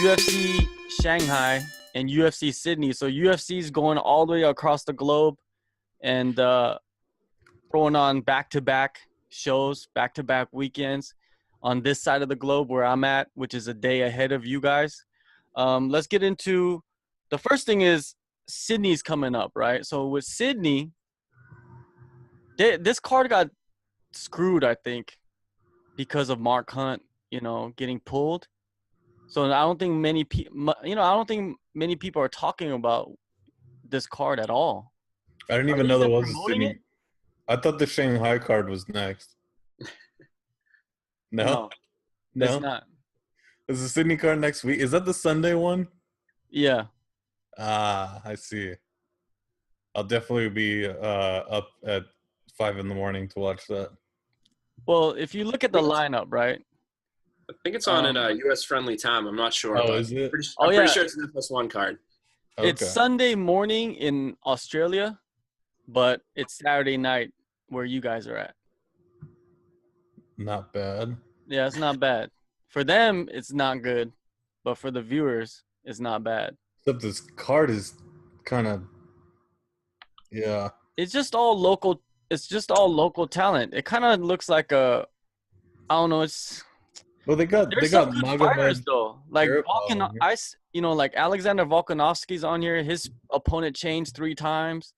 UFC Shanghai and UFC Sydney. So UFC is going all the way across the globe and throwing on back-to-back shows, back-to-back weekends on this side of the globe where I'm at, which is a day ahead of you guys. Let's get into the first thing is Sydney's coming up, right? So with Sydney, this card got screwed, I think, because of Mark Hunt, getting pulled. So I don't think many people, I don't think many people are talking about this card at all. I didn't even know there was a Sydney. I thought the Shanghai card was next. No, it's not. Is the Sydney card next week? Is that the Sunday one? Yeah. I see. I'll definitely be up at 5 a.m. to watch that. Well, if you look at the lineup, right? I think it's on at US friendly time. I'm not sure. Oh, is it? I'm pretty sure it's an FS1 card. Okay. It's Sunday morning in Australia, but it's Saturday night where you guys are at. Not bad. Yeah, it's not bad. For them, it's not good, but for the viewers, it's not bad. Except this card is kind of, yeah. It's just all local. It's just all local talent. It kind of looks like I don't know. Well, they got good fighters though. Like like Alexander Volkanovski's on here. His opponent changed 3 times.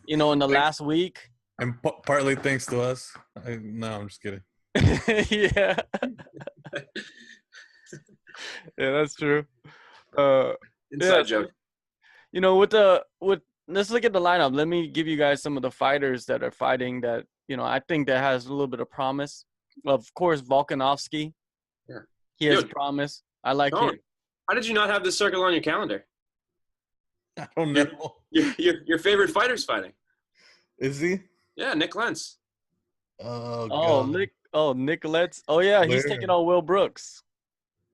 In the last week. And partly thanks to us. No, I'm just kidding. Yeah. Yeah, that's true. Inside joke. Let's look at the lineup. Let me give you guys some of the fighters that are fighting that, I think that has a little bit of promise. Of course, Volkanovski. Yeah. He has promise. I like him. How did you not have this circle on your calendar? I don't know. Your favorite fighter's fighting. Is he? Yeah, Nick Lentz. Oh, God. Nick Lentz. Oh, yeah, he's taking on Will Brooks.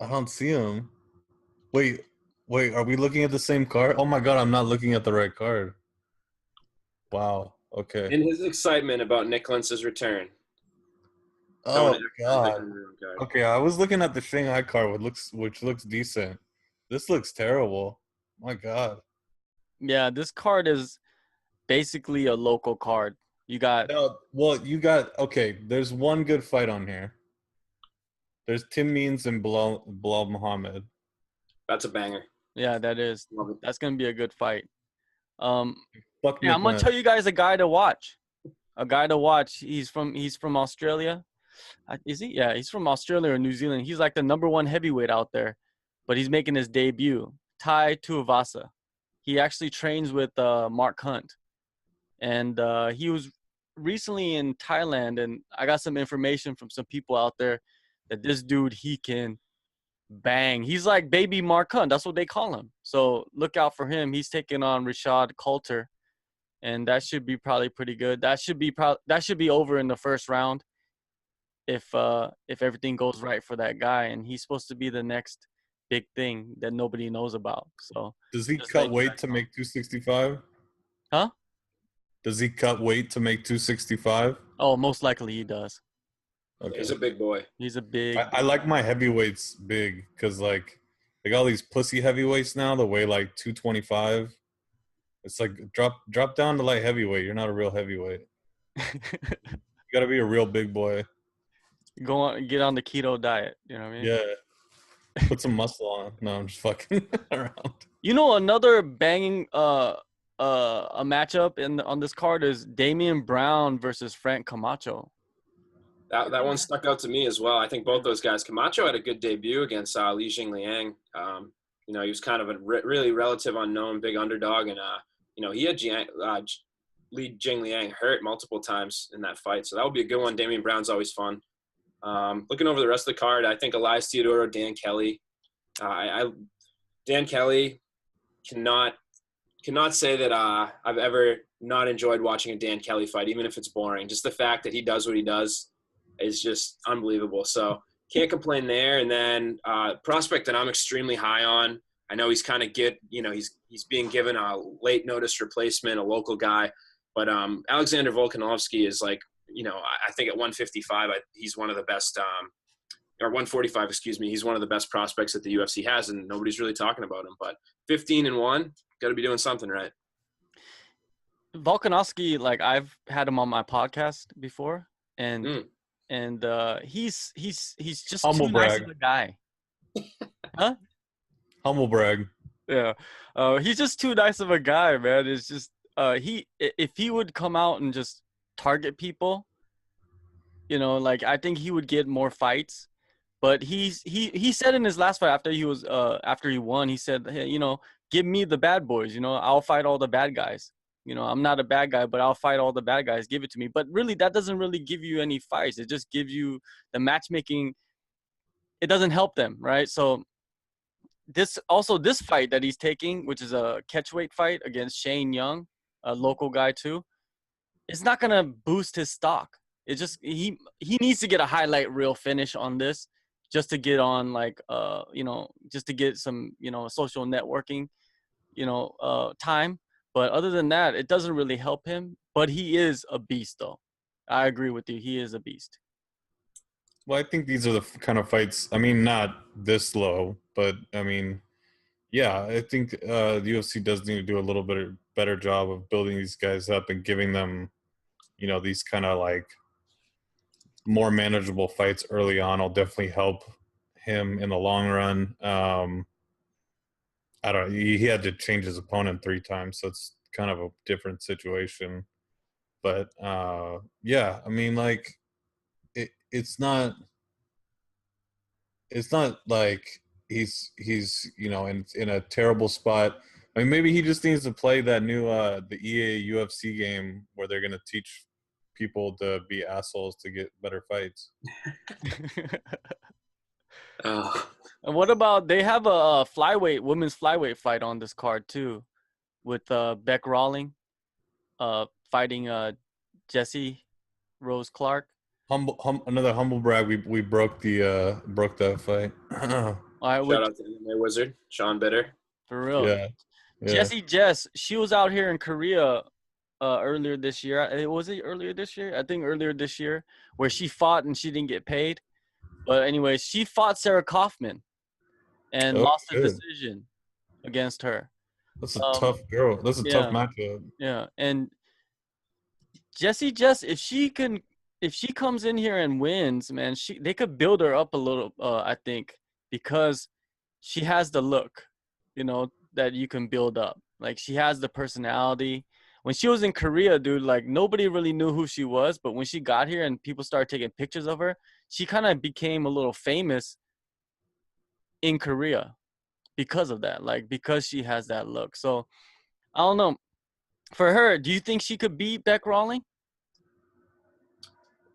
I don't see him. Wait, are we looking at the same card? Oh, my God, I'm not looking at the right card. Wow, okay. In his excitement about Nick Lentz's return. Oh, God. Okay, I was looking at the Shanghai card, which looks decent. This looks terrible. My God. Yeah, this card is basically a local card. Okay, there's one good fight on here. There's Tim Means and Bilal Muhammad. That's a banger. Yeah, that is. That's going to be a good fight. I'm going to tell you guys a guy to watch. He's from Australia. Is he? Yeah, he's from Australia or New Zealand. He's like the #1 heavyweight out there, but he's making his debut. Tai Tuivasa. He actually trains with Mark Hunt, and he was recently in Thailand. And I got some information from some people out there that this dude, he can bang. He's like baby Mark Hunt. That's what they call him. So look out for him. He's taking on Rashad Coulter, and that should be probably pretty good. That should be over in the first round. If everything goes right for that guy, and he's supposed to be the next big thing that nobody knows about. So does he cut weight to make 265? Huh? Does he cut weight to make 265? Oh, most likely he does. Okay. He's a big boy. He's a big. I like my heavyweights big because like they got all these pussy heavyweights now that weigh like 225. It's like drop down to light heavyweight. You're not a real heavyweight. You got to be a real big boy. Get on the keto diet. You know what I mean? Yeah. Put some muscle on. No, I'm just fucking around. Another banging a matchup on this card is Damian Brown versus Frank Camacho. That one stuck out to me as well. I think both those guys. Camacho had a good debut against Li Jingliang. He was kind of a really relative unknown, big underdog, and he had Li Jingliang hurt multiple times in that fight. So that would be a good one. Damian Brown's always fun. Looking over the rest of the card, I think Elias Theodorou, Dan Kelly. Dan Kelly cannot say that I've ever not enjoyed watching a Dan Kelly fight, even if it's boring. Just the fact that he does what he does is just unbelievable. So can't complain there. And then prospect that I'm extremely high on. I know he's kind of he's being given a late notice replacement, a local guy, but Alexander Volkanovski is like, I think at 155, he's one of the best or 145, excuse me. He's one of the best prospects that the UFC has, and nobody's really talking about him. But 15-1, got to be doing something right. Volkanovski, like I've had him on my podcast before, and he's just Humble too nice brag. of a guy. Huh? Humble brag. Yeah. He's just too nice of a guy, man. It's just if he would come out and just target people, you know, like I think he would get more fights. But he said in his last fight after he won, he said, hey, you know, give me the bad boys, you know, I'll fight all the bad guys. You know, I'm not a bad guy, but I'll fight all the bad guys. Give it to me. But really, that doesn't really give you any fights. It just gives you the matchmaking. It doesn't help them, right? So this fight that he's taking, which is a catchweight fight against Shane Young, a local guy too, it's not gonna boost his stock. It just he needs to get a highlight reel finish on this just to get on like you know, just to get some, you know, social networking, you know, time. But other than that, it doesn't really help him. But he is a beast, though. I agree with you. He is a beast. Well, I think these are the kind of fights. I mean, not this low, but I mean, yeah, I think the UFC does need to do a little bit better job of building these guys up and giving them, you know, these kind of like more manageable fights early on. Will definitely help him in the long run. I don't. He had to change his opponent 3 times, so it's kind of a different situation. But yeah, I mean, like it's not like he's you know in a terrible spot. I mean, maybe he just needs to play that new the EA UFC game where they're gonna teach people to be assholes to get better fights. And what about they have a women's flyweight fight on this card too, with Beck Rawling, fighting Jesse Rose Clark. Another humble brag. We broke that fight. All right, Shout out to MMA Wizard, Sean Bitter. For real. Yeah. Jessie Jess, she was out here in Korea earlier this year. Was it earlier this year? I think earlier this year, where she fought and she didn't get paid. But anyway, she fought Sarah Kaufman and lost the decision against her. That's a tough girl. That's a tough matchup. Yeah, and Jessie Jess, if she comes in here and wins, man, they could build her up a little. I think because she has the look, you know, that you can build up. Like she has the personality. When she was in Korea, dude, like nobody really knew who she was, but when she got here and people started taking pictures of her, she kind of became a little famous in Korea because of that, like because she has that look. So I don't know. For her, do you think she could beat Beck Rawling?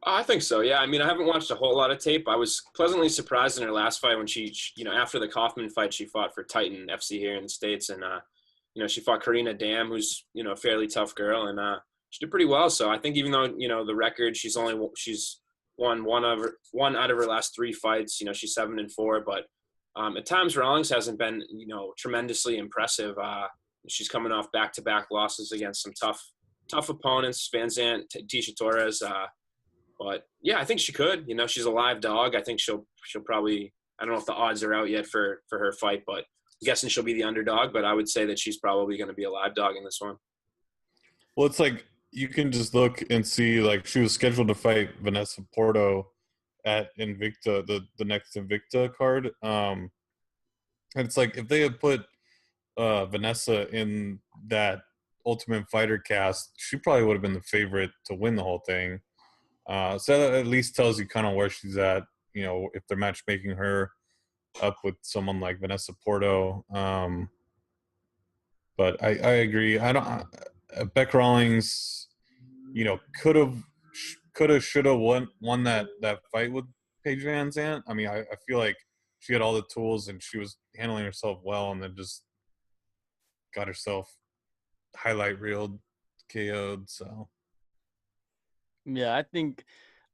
I think so, yeah. I mean, I haven't watched a whole lot of tape. I was pleasantly surprised in her last fight when she you know, after the Kaufman fight, she fought for Titan FC here in the States. And, you know, she fought Karina Dam, who's, you know, a fairly tough girl. And she did pretty well. So I think even though, you know, the record, she's won one out of her last 3 fights. You know, she's 7-4. But at times, Rawlings hasn't been, you know, tremendously impressive. She's coming off back-to-back losses against some tough opponents, Van Zandt, Tisha Torres. But yeah, I think she could. You know, she's a live dog. I think she'll probably. I don't know if the odds are out yet for her fight, but I'm guessing she'll be the underdog. But I would say that she's probably going to be a live dog in this one. Well, it's like you can just look and see. Like she was scheduled to fight Vanessa Porto at Invicta, the next Invicta card. And it's like if they had put Vanessa in that Ultimate Fighter cast, she probably would have been the favorite to win the whole thing. So that at least tells you kind of where she's at, you know, if they're matchmaking her up with someone like Vanessa Porto. But I agree. Beck Rawlings, you know, could have, should have won that fight with Paige Van Zandt. I mean, I feel like she had all the tools and she was handling herself well, and then just got herself highlight reeled, KO'd. So. Yeah, I think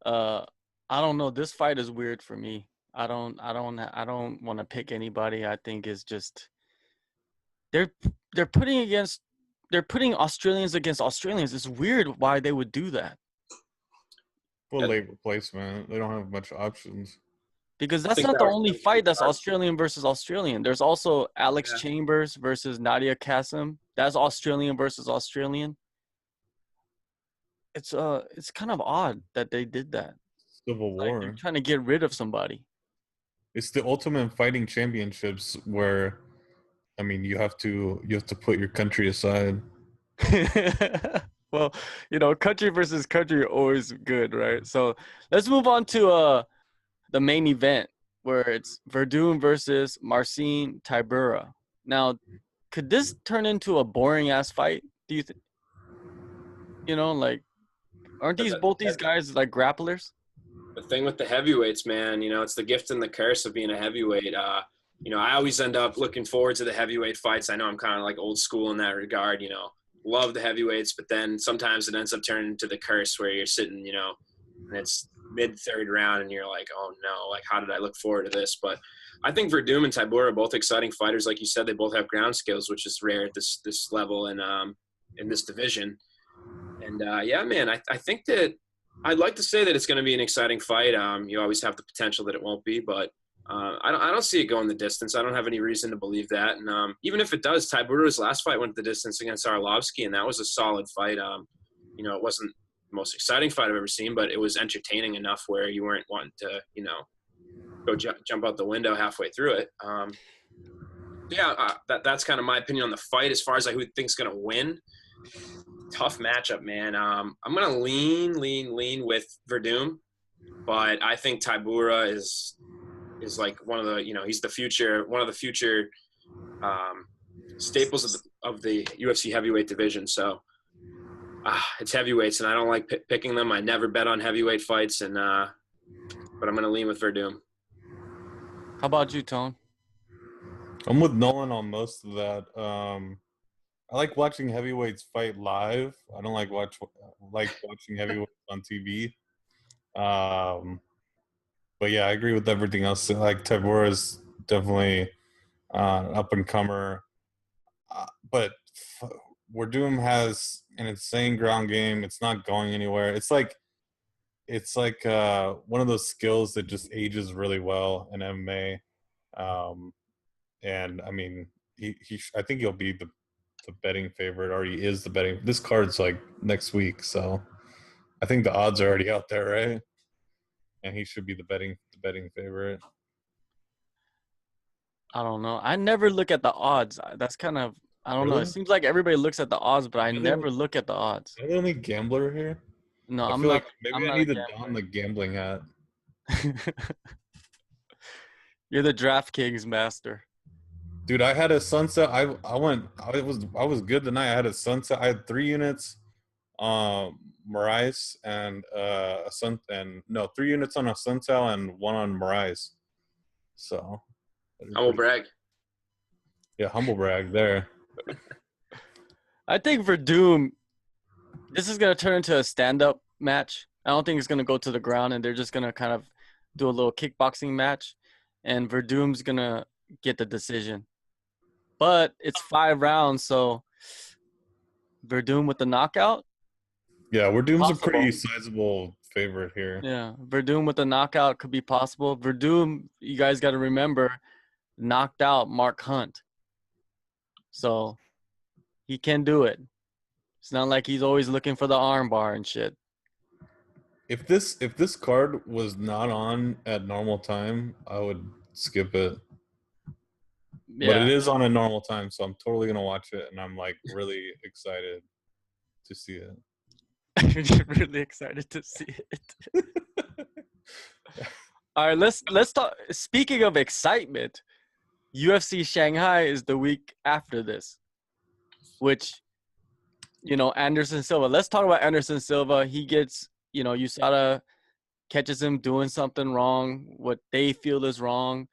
I don't know. This fight is weird for me. I don't want to pick anybody. I think it's just they're putting Australians against Australians. It's weird why they would do that. Well, late replacement. They don't have much options. Because that's think not that the was only really fight that's hard. Australian versus Australian. There's also Alex Yeah. Chambers versus Nadia Kassem. That's Australian versus Australian. It's kind of odd that they did that. Civil Like they're War. trying to get rid of somebody. It's the Ultimate Fighting Championships where, I mean, you have to put your country aside. Well, country versus country are always good, right? So let's move on to the main event where it's Verdun versus Marcin Tybura. Now, could this turn into a boring ass fight? Do you think? Like, aren't But both these guys like grapplers? the thing with the heavyweights, man, it's the gift and the curse of being a heavyweight. I always end up looking forward to the heavyweight fights. I know I'm kind of like old school in that regard, love the heavyweights, but then sometimes it ends up turning into the curse where you're sitting, and it's mid third round and you're like, oh no, like how did I look forward to this? But I think Verdum and Tybura are both exciting fighters. Like you said, they both have ground skills, which is rare at this level and in this division. And yeah, man, I think that I'd like to say that it's going to be an exciting fight. You always have the potential that it won't be, but I don't see it going the distance. I don't have any reason to believe that. And even if it does, Tybura's last fight went the distance against Arlovsky, and that was a solid fight. It wasn't the most exciting fight I've ever seen, but it was entertaining enough where you weren't wanting to, go jump out the window halfway through it. Yeah, that's kind of my opinion on the fight. As far as who thinks going to win, tough matchup, man. I'm going to lean with Verdum, but I think Tybura is like one of the, he's the future, one of the future staples of the UFC heavyweight division. So it's heavyweights, and I don't like picking them. I never bet on heavyweight fights, and but I'm going to lean with Verdum. How about you, Tone? I'm with Nolan on most of that. I like watching heavyweights fight live. I don't like watching heavyweights on TV. But yeah, I agree with everything else. Like Tybura is definitely up and comer, but Verdum has an insane ground game. It's not going anywhere. It's like one of those skills that just ages really well in MMA. And I mean, I think he'll be the betting favorite, or he is the betting. This card's like next week, so I think the odds are already out there, right? And he should be the betting favorite. I don't know. I never look at the odds. That's kind of, I don't know. Really? It seems like everybody looks at the odds, but I never look at the odds. Am I the only gambler here? No, I I'm feel not. like maybe I'm I not need a to don gambler. the gambling hat. You're the DraftKings master. Dude, I had a sunset. I was good tonight. I had a sunset. I had 3 units, Moraes and 3 units on a Suntel and 1 on Moraes. So Humble brag. Yeah, humble brag there. I think Verdum, this is gonna turn into a stand-up match. I don't think it's gonna go to the ground, and they're just gonna kind of do a little kickboxing match, and Verdum's gonna get the decision. But it's 5 rounds, so Verdum with the knockout. Yeah, Verdum's a Possible. pretty sizable favorite here. Yeah, Verdum with the knockout could be possible. Verdum, you guys got to remember, knocked out Mark Hunt, so he can do it. It's not like he's always looking for the armbar and shit. If this card was not on at normal time, I would skip it. Yeah. But it is on at normal time, so I'm totally gonna watch it, and I'm like really excited to see it. You're really excited to see it. All right, let's talk. Speaking of excitement, UFC Shanghai is the week after this, which, Anderson Silva. Let's talk about Anderson Silva. He gets, USADA catches him doing something wrong, what they feel is wrong,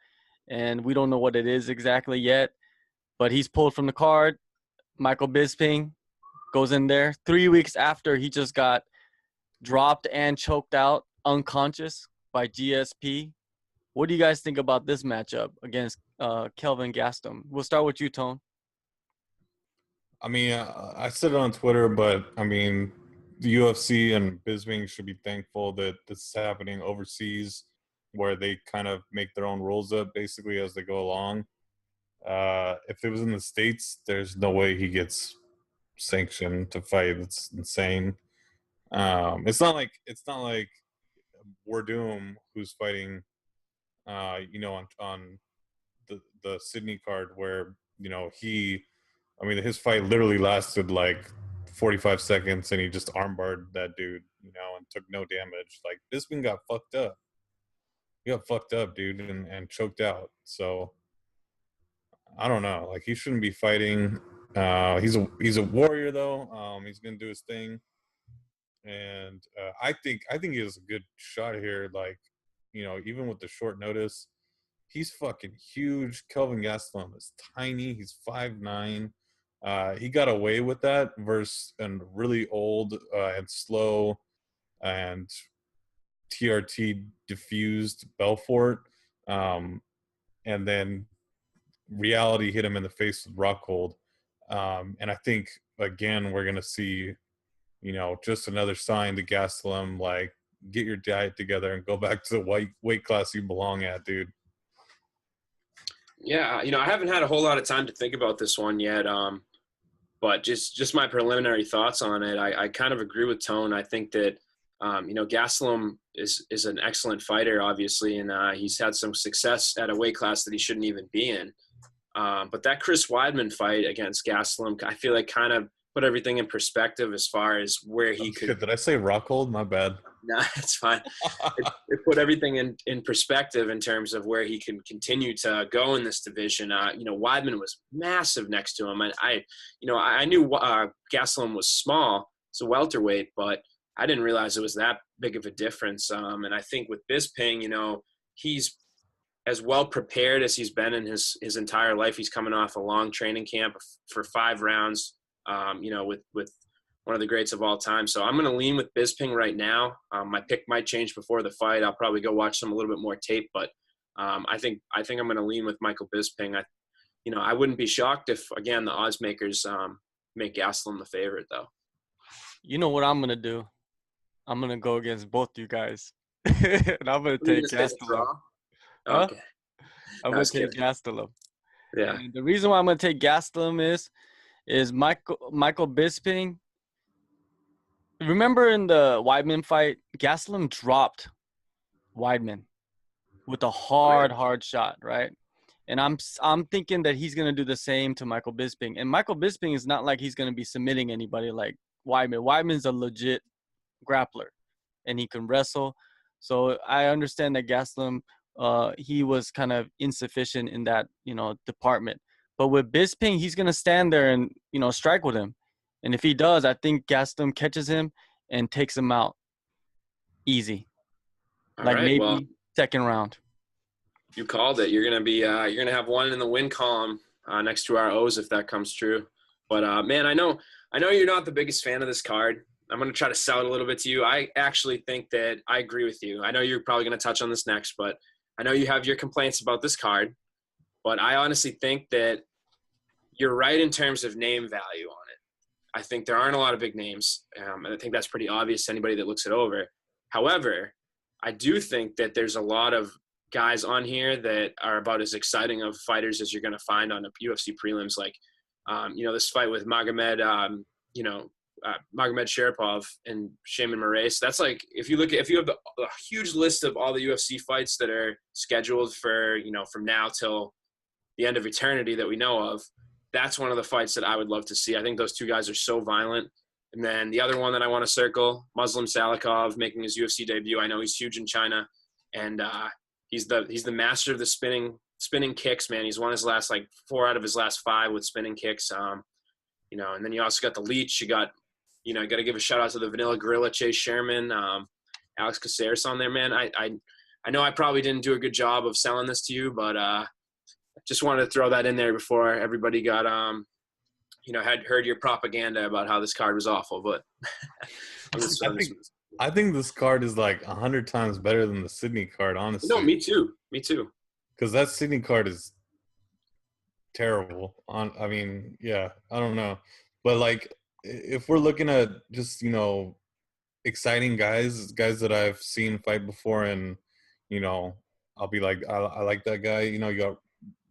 and we don't know what it is exactly yet. But he's pulled from the card. Michael Bisping goes in there 3 weeks after he just got dropped and choked out, unconscious by GSP. What do you guys think about this matchup against Kelvin Gastelum? We'll start with you, Tone. I mean, I said it on Twitter, but I mean, the UFC and Bisping should be thankful that this is happening overseas. where they kind of make their own rules up basically as they go along. If it was in the States, there's no way he gets sanctioned to fight. It's insane. It's not like Werdum, who's fighting, on the Sydney card, where his fight literally lasted like 45 seconds, and he just armbarred that dude, and took no damage. Like, Bisping got fucked up. He got fucked up, dude, and choked out. So I don't know. Like, he shouldn't be fighting. He's a warrior though. He's gonna do his thing, and I think he has a good shot here. Like, even with the short notice, he's fucking huge. Kelvin Gastelum is tiny. He's 5'9". He got away with that versus a really old and slow and TRT diffused Belfort. And then reality hit him in the face with Rockhold. And I think, again, we're going to see, just another sign to Gastelum, like, get your diet together and go back to the weight class you belong at, dude. Yeah, I haven't had a whole lot of time to think about this one yet, but just my preliminary thoughts on it. I kind of agree with Tone. I think that, Gastelum is an excellent fighter, obviously, and he's had some success at a weight class that he shouldn't even be in. But that Chris Weidman fight against Gastelum, I feel like kind of put everything in perspective as far as where he could. Shit, did I say Rockhold? My bad. No, it's fine. It put everything in perspective in terms of where he can continue to go in this division. Weidman was massive next to him, and I knew Gastelum was small, so welterweight, but I didn't realize it was that big of a difference. And I think with Bisping, he's as well prepared as he's been in his entire life. He's coming off a long training camp for 5 rounds. With one of the greats of all time. So I'm going to lean with Bisping right now. My pick might change before the fight. I'll probably go watch a little bit more tape, but I think I'm going to lean with Michael Bisping. I wouldn't be shocked if, again, the odds makers make Gastelum the favorite, though. You know what I'm going to do? I'm going to go against both you guys. And I'm going to take Gastelum. Okay. I'm going to take Gastelum. Yeah. And the reason why I'm going to take Gastelum is Michael Bisping. Remember in the Weidman fight, Gastelum dropped Weidman with a hard shot, right? And I'm thinking that he's going to do the same to Michael Bisping. And Michael Bisping is not like he's going to be submitting anybody like Weidman. Weidman's a legit grappler, and he can wrestle. So I understand that Gastelum, he was kind of insufficient in that, department. But with Bisping, he's going to stand there and, strike with him. And if he does, I think Gastelum catches him and takes him out easy. Maybe second round. You called it. You're going to have one in the win column next to our O's if that comes true. But, man, I know you're not the biggest fan of this card. I'm going to try to sell it a little bit to you. I actually think that I agree with you. I know you're probably going to touch on this next, but I know you have your complaints about this card. But I honestly think that you're right in terms of name value on it. I think there aren't a lot of big names, and I think that's pretty obvious to anybody that looks it over. However, I do think that there's a lot of guys on here that are about as exciting of fighters as you're going to find on a UFC prelims. Like, this fight with Magomed Sharipov and Shaman Moraes. That's like, if you have a huge list of all the UFC fights that are scheduled for, from now till the end of eternity that we know of, that's one of the fights that I would love to see. I think those two guys are so violent. And then the other one that I want to circle, Muslim Salikov making his UFC debut. I know he's huge in China, and he's the master of the spinning kicks, man. He's won his last 4 out of his last 5 with spinning kicks. And then you also got the Leech. You got to give a shout out to the Vanilla Gorilla, Chase Sherman, Alex Caceres on there, man. I know I probably didn't do a good job of selling this to you, but just wanted to throw that in there before everybody got had heard your propaganda about how this card was awful. But I think this card is 100 times better than the Sydney card, honestly. No, me too. Because that Sydney card is terrible. I don't know, but if we're looking at just exciting guys that I've seen fight before, and I'll be like, I like that guy. You know, you got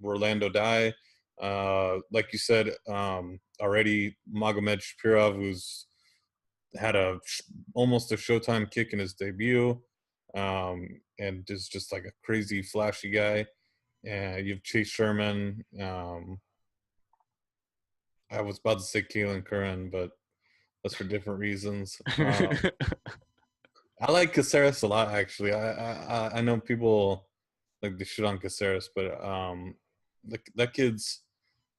Rolando Dai, like you said, already Magomed Shapirov, who's had almost a Showtime kick in his debut, and is just like a crazy flashy guy. And you have Chase Sherman. I was about to say Keelan Curran, but that's for different reasons. I like Caceres a lot, actually. I know people like they shit on Caceres, but that kid's.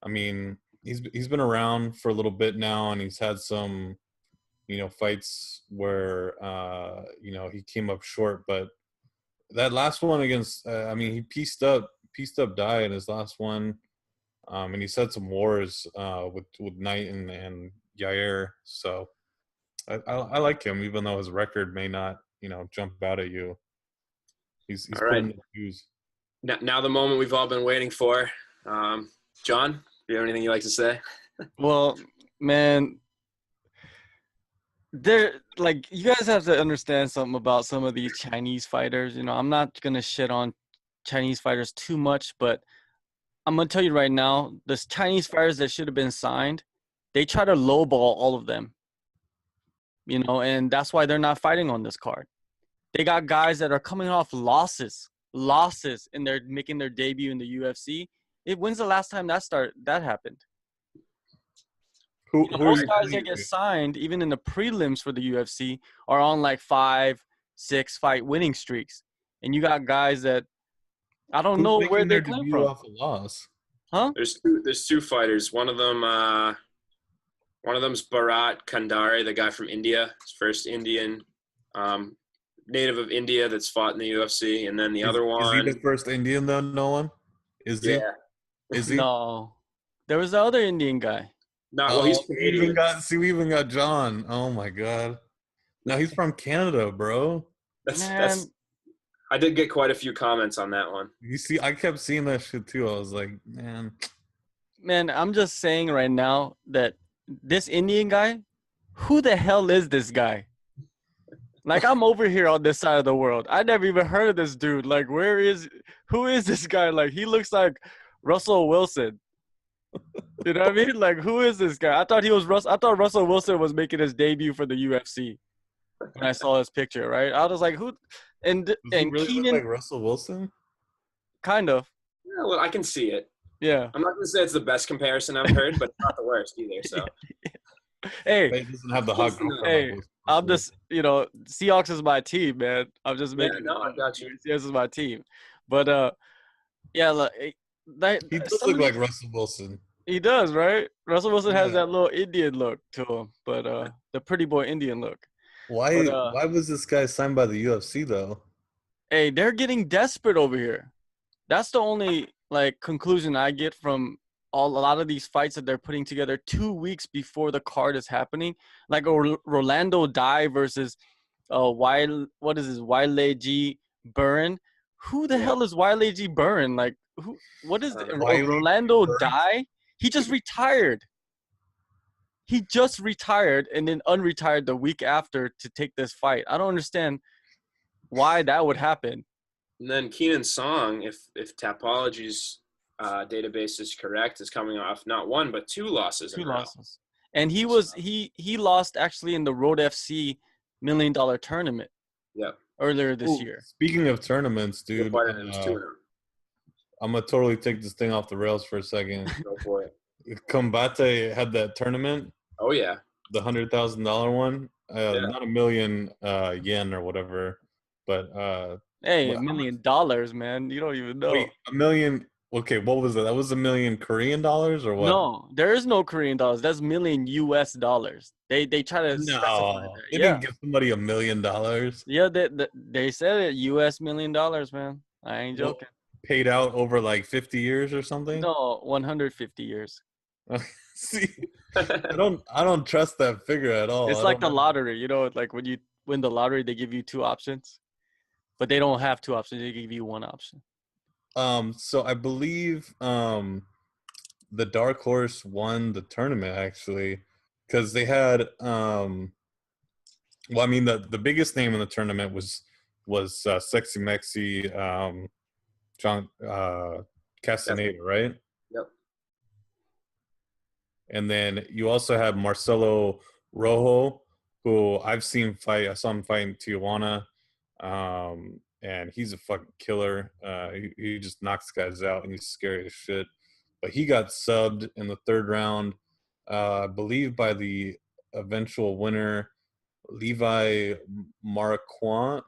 I mean, he's been around for a little bit now, and he's had some, fights where he came up short. But that last one against, I mean, he pieced up Dai in his last one, and he's had some wars with Knight and Yair. So I like him, even though his record may not jump out at you. He's All right. putting the views. Now the moment we've all been waiting for. John, do you have anything you'd like to say? Well, man, you guys have to understand something about some of these Chinese fighters. I'm not gonna shit on Chinese fighters too much, but I'm gonna tell you right now, the Chinese fighters that should have been signed, they try to lowball all of them. And that's why they're not fighting on this card. They got guys that are coming off losses, and they're making their debut in the UFC. When's the last time that happened? Most guys that get signed, even in the prelims for the UFC, are on like 5-6 fight winning streaks, and you got guys that I don't know where they came from. Off a loss. Huh? There's two fighters. One of them's Bharat Kandari, the guy from India, his first Indian, native of India that's fought in the UFC, and then the other one. Is he the first Indian though, Nolan? Is he? Is he? No, there was the other Indian guy. No, well, he's Canadian. We even got John. Oh my God! Now he's from Canada, bro. That's. I did get quite a few comments on that one. You see, I kept seeing that shit too. I was like, man, I'm just saying right now that this Indian guy, who the hell is this guy? Like, I'm over here on this side of the world. I never even heard of this dude. Like, who is this guy? Like, he looks like Russell Wilson. You know what I mean? Like, who is this guy? I thought Russell Wilson was making his debut for the UFC when I saw his picture, right? I was like, who? And really Keenan, look like Russell Wilson? Kind of. Yeah, well, I can see it. Yeah. I'm not going to say it's the best comparison I've heard, but it's not the worst either. So. Hey. He doesn't have the hug. Hey, I'm just, Seahawks is my team, man. I'm just making. Yeah, no, I got you. Seahawks is my team, but yeah, look, he does look like Russell Wilson. He does, right? Russell Wilson has that little Indian look to him, but the pretty boy Indian look. Why was this guy signed by the UFC though? Hey, they're getting desperate over here. That's the only conclusion I get from a lot of these fights that they're putting together 2 weeks before the card is happening. Like Rolando Dai versus Wile G. Burren. Who the hell is Wile G. Burren? Like, what is Rolando Dai? He just retired. He just retired and then unretired the week after to take this fight. I don't understand why that would happen. And then Keenan Song, if Tapology's database is correct, is coming off not one but two losses. Two losses. And he lost actually in the Road FC $1 million tournament. Yeah. Earlier this year. Speaking of tournaments, dude, I'm gonna totally take this thing off the rails for a second. Go for it. Combate had that tournament. Oh yeah. The $100,000 one. Not $1 million yen or whatever, but hey, $1 million, man. You don't even know. Wait, $1 million. Okay, what was that? That was $1 million Korean dollars or what? No, there is no Korean dollars. That's $1 million US dollars. They try to specify that. They didn't give somebody $1 million. Yeah, they said it US $1 million, man. I ain't joking. Paid out over like 50 years or something? No, 150 years. See, I don't trust that figure at all. It's like the lottery, like when you win the lottery, they give you two options, but they don't have two options. They give you one option. So I believe the Dark Horse won the tournament actually, because they had well, I mean the biggest name in the tournament was Sexy Mexi, John Castaneda, right? Yep. And then you also have Marcelo Rojo, who I've seen fight. I saw him fight in Tijuana, and he's a fucking killer. He just knocks guys out, and he's scary as shit. But he got subbed in the third round, I believe, by the eventual winner, Levi Marquand,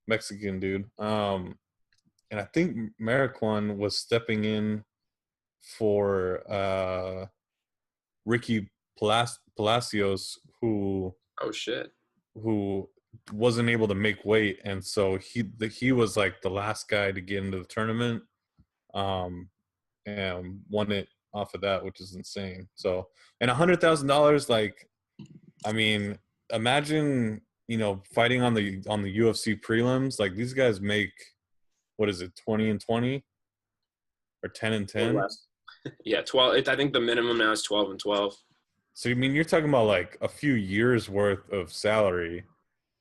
Mexican dude. And I think Marquand was stepping in for Ricky Palacios, Oh shit. who wasn't able to make weight, and so he was like the last guy to get into the tournament, and won it off of that, which is insane. So, and $100,000, like, I mean, imagine, you know, fighting on the UFC prelims. Like, these guys make, what is it, 20 and 20 or 10 and 10? Yeah, 12. I think the minimum now is 12 and 12. So, I mean, you're talking about like a few years worth of salary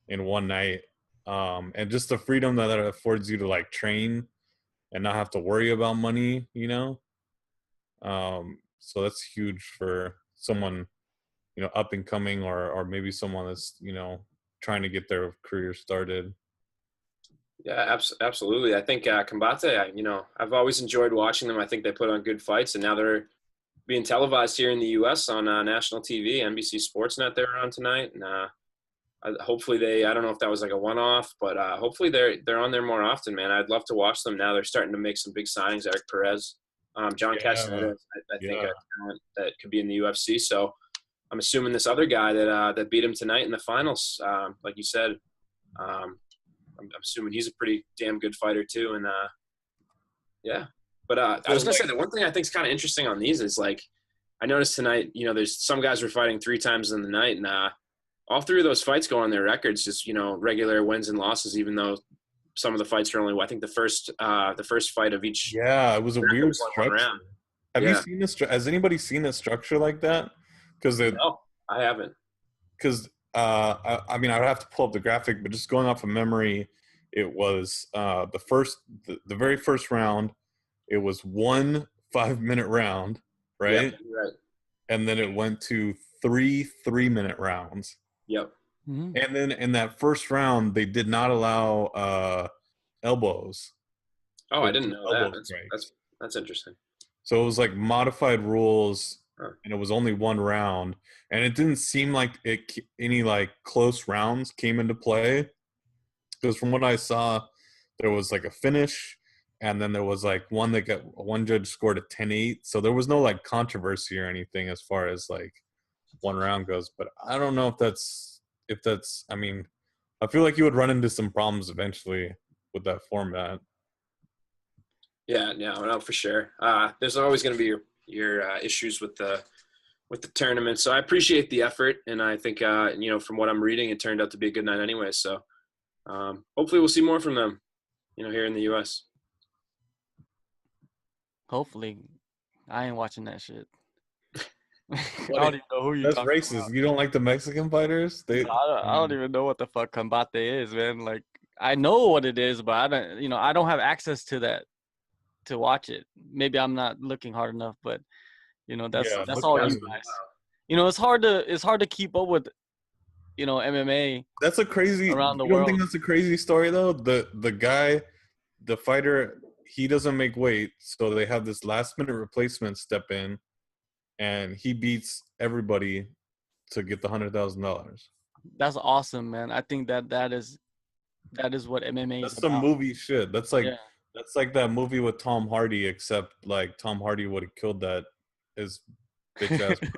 in one night, and just the freedom that affords you to like train and not have to worry about money, you know. So that's huge for someone, you know, up and coming, or maybe someone that's, you know, trying to get their career started. Yeah, absolutely. I think Combate, you know, I've always enjoyed watching them. I think they put on good fights, and now they're being televised here in the U.S. on national TV, NBC Sportsnet. They're on tonight, and hopefully I don't know if that was like a one-off, but hopefully they're on there more often, man. I'd love to watch them now. They're starting to make some big signings. Eric Perez, John Castaneda, I think a talent that could be in the UFC. So I'm assuming this other guy that beat him tonight in the finals, like you said, I'm assuming he's a pretty damn good fighter too. And yeah, but I was gonna say the one thing I think is kind of interesting on these is, like, I noticed tonight, you know, there's some guys were fighting 3 times in the night, and all 3 of those fights go on their records, just, you know, regular wins and losses, even though some of the fights are only, I think the first fight of each. Yeah, it was a weird structure. Have you seen this? Has anybody seen a structure like that? Because no, I haven't. Because I mean, I'd have to pull up the graphic, but just going off of memory, it was the very first round. It was 1 5-minute round, right? Yep, right. And then it went to 3 3-minute rounds. Yep. Mm-hmm. And then in that first round, they did not allow elbows. Oh, I didn't know that. That's interesting. So it was like modified rules, and it was only 1 round, and it didn't seem like any like close rounds came into play, because from what I saw, there was like a finish, and then there was like one judge scored a 10-8, so there was no like controversy or anything as far as like 1 round goes. But I don't know if that's I mean, I feel like you would run into some problems eventually with that format. Yeah, no, for sure. There's always going to be your issues with the tournament. So I appreciate the effort, and I think you know, from what I'm reading, it turned out to be a good night anyway. So hopefully we'll see more from them, you know, here in the U.S. Hopefully, I ain't watching that shit. I What don't even know who you. That's racist. About. You don't like the Mexican fighters? I don't even know what the fuck combate is, man. Like, I know what it is, but I don't. You know, I don't have access to that to watch it. Maybe I'm not looking hard enough, but you know, that's all you guys. You know, it's hard to keep up with, you know, MMA. That's a crazy around the world. You don't think that's a crazy story though? The guy, the fighter, he doesn't make weight, so they have this last minute replacement step in, and he beats everybody to get the $100,000. That's awesome, man. I think that is what MMA is. That's some movie shit. That's like that's like that movie with Tom Hardy, except like Tom Hardy would have killed his bitch ass brother.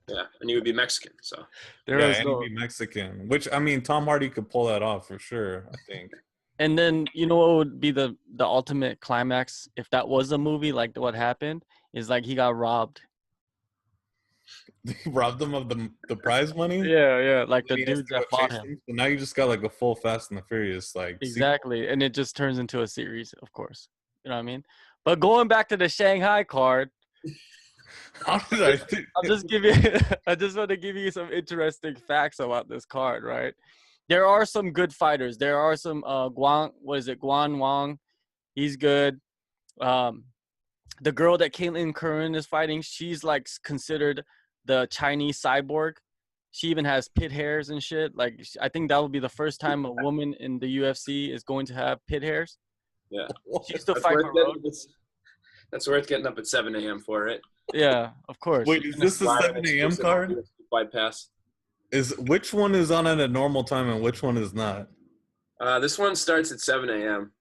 Yeah, and he would be Mexican, so he'd be Mexican. Which, I mean, Tom Hardy could pull that off for sure, I think. And then, you know what would be the ultimate climax if that was a movie, like what happened is like he got robbed. They robbed him of the prize money? Yeah, like the dudes that fought him. So now you just got like a full Fast and the Furious, like exactly, and it just turns into a series, of course. You know what I mean? But going back to the Shanghai card, I just want to give you some interesting facts about this card, right? there are some good fighters. There are some Guan Wang. He's good. The girl that Caitlin Curran is fighting, she's like considered the Chinese cyborg. She even has pit hairs and shit. Like, I think that will be the first time a woman in the UFC is going to have pit hairs. Yeah. She used to fight for Road. That's worth getting up at 7 a.m. for it. Yeah, of course. Wait, is this the 7 a.m. card? Fight Pass. Which one is on at a normal time and which one is not? This one starts at 7 a.m.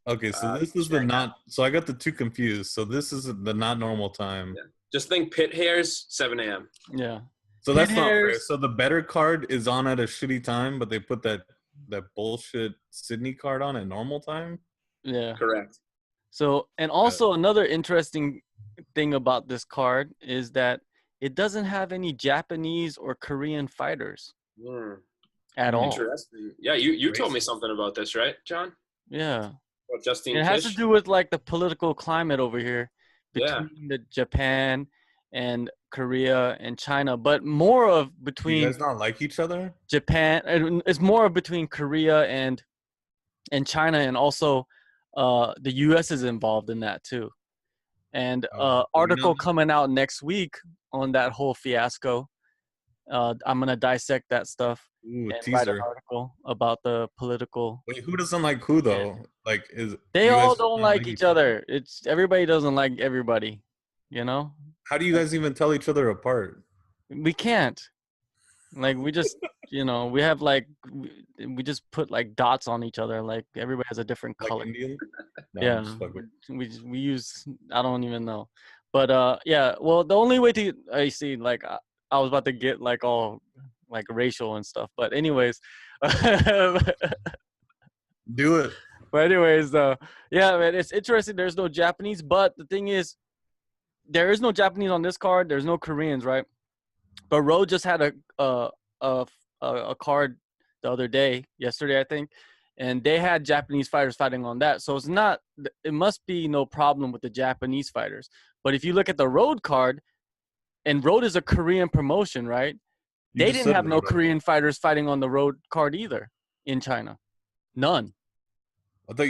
Okay, so this is the not. So I got the two confused. So this is the not normal time. Yeah. Just think pit hairs, 7 a.m. Yeah. So that's not fair. So the better card is on at a shitty time, but they put that bullshit Sydney card on at normal time. Yeah. Correct. So, and also another interesting thing about this card is that it doesn't have any Japanese or Korean fighters at all. Interesting. Yeah, you told me something about this, right, John? Yeah. About Justine It has to do with like the political climate over here between the Japan and Korea and China, but more of between. You guys not like each other? Japan. It's more of between Korea and China, and also the U.S. is involved in that too. And article coming out next week on that whole fiasco. I'm gonna dissect that stuff and write an article about the political. Wait, who doesn't like who though? Like, they all don't like each other. It's everybody doesn't like everybody. You know. How do you guys even tell each other apart? We can't. Like, we just, we have like, we just put like dots on each other. Like, everybody has a different color. Like Indian? No, yeah. We use, I don't even know. But yeah, well, the only way to, I see, like, I was about to get like all like racial and stuff. But anyways. Do it. But anyways, yeah, man, it's interesting. There's no Japanese, but the thing is, there is no Japanese on this card. There's no Koreans, right? But Road just had a card the other day, yesterday, I think, and they had Japanese fighters fighting on that. So it must be no problem with the Japanese fighters. But if you look at the Road card, and Road is a Korean promotion, right? They didn't have no Korean fighters fighting on the Road card either in China. None. I thought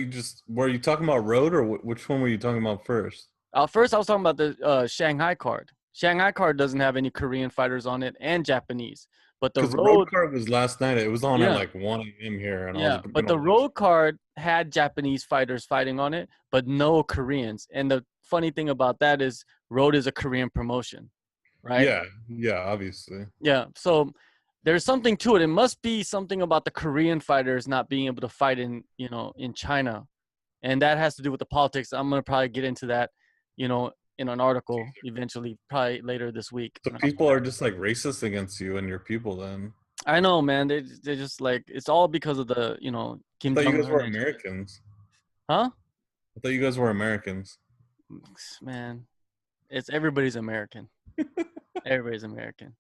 were you talking about Road or which one were you talking about first? First, I was talking about the Shanghai card. Shanghai card doesn't have any Korean fighters on it and Japanese. But the Road card was last night. It was on at like 1 a.m. here. And but the Road card had Japanese fighters fighting on it, but no Koreans. And the funny thing about that is Road is a Korean promotion, right? Yeah, obviously. Yeah, so there's something to it. It must be something about the Korean fighters not being able to fight in China. And that has to do with the politics. I'm going to probably get into that, in an article eventually, probably later this week. So people are just like racist against you and your people then. I know, man. They just like, it's all because of the, Kim I thought you guys were Americans. Huh? I thought you guys were Americans. Man, everybody's American. Everybody's American.